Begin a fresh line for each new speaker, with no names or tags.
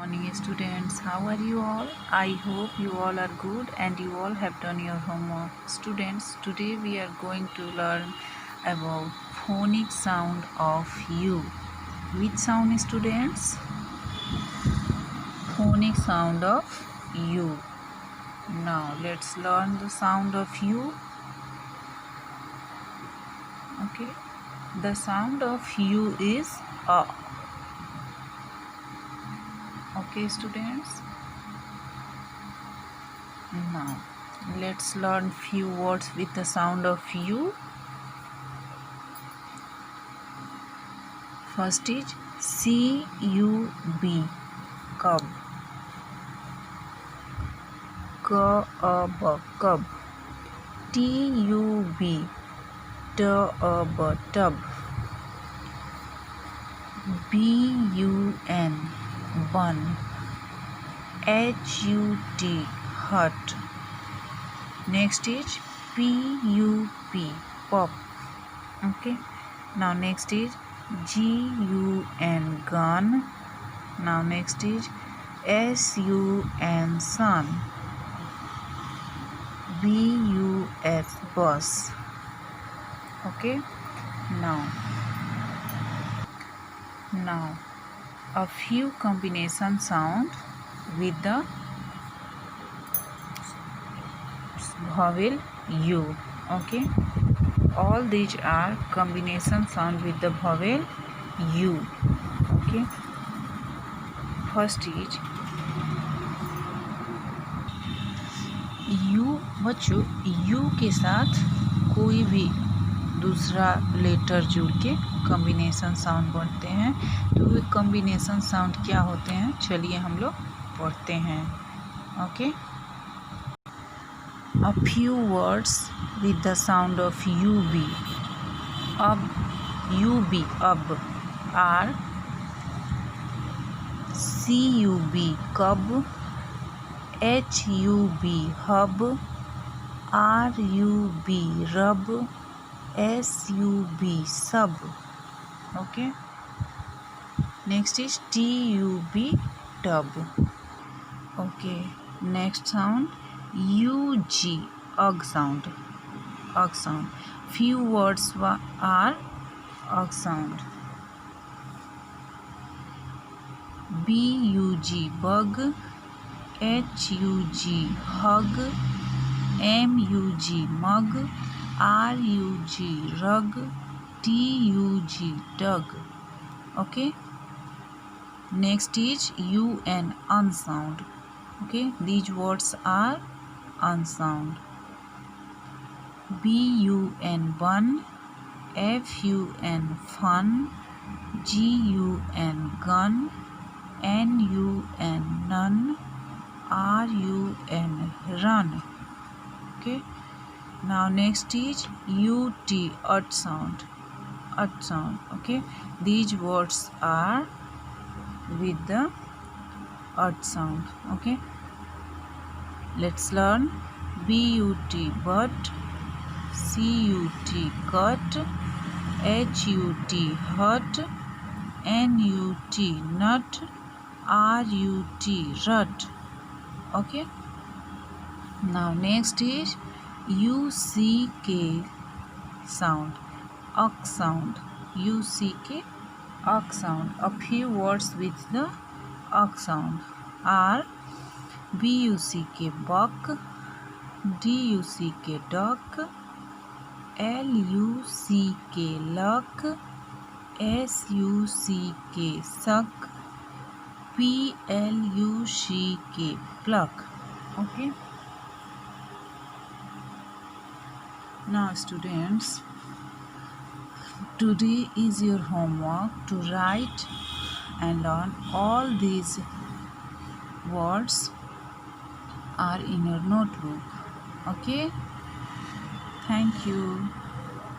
Morning students, how are you all? I hope you all are good and you all have done your homework. Students, today we are going to learn about phonic sound of U. Which sound, students? Phonic sound of U. Now let's learn the sound of U. Okay, the sound of U is A. Okay, students. Now let's learn few words with the sound of U. First is C-U-B, cub. C-U-B, cub. T-U-B, tub, tub. B-U-N, bun. H-U-T, hut. Next is P-U-P, pop. Okay. Now next is G-U-N, gun. Now next is S-U-N, sun. B-U-S, bus. Okay. Now a few combination sound with the vowel U. Okay. All these are combination sound with the vowel U. Okay. First is U. बच्चों U के साथ कोई भी दूसरा letter जुड़ के combination sound बनते हैं। तो वे कॉम्बिनेशन साउंड क्या होते हैं, चलिए हम लोग पढ़ते हैं। Okay, a few words with the sound of UB. Ab, UB, ab, are CUB, cub, HUB, hub, RUB, rub, SUB, sub. Okay. Next is TUB, tub. Okay. Next sound UG, ugh sound. Ugh sound. Few words are ugh sound. BUG, bug. HUG, hug. MUG, mug. RUG, rug. TUG, dug. Okay. Next is UN, unsound. Okay, these words are unsound. BUN, bun. FUN, fun. GUN, gun. NUN, none. RUN, run. Okay. Now next is UT, ut sound. Ut sound. Okay, these words are with the ut sound. Okay, let's learn. BUT, but. CUT, cut. HUT, hut. NUT, nut. RUT, rut. Okay. Now next is UCK sound, ugh sound. UCK, ugh sound. A few words with the ugh sound are BUCK, buck. DUCK, duck. LUCK, luck. SUCK, suck. PLUCK, pluck. Okay. Now students, today is your homework to write and learn all these words are in your notebook. Okay, thank you.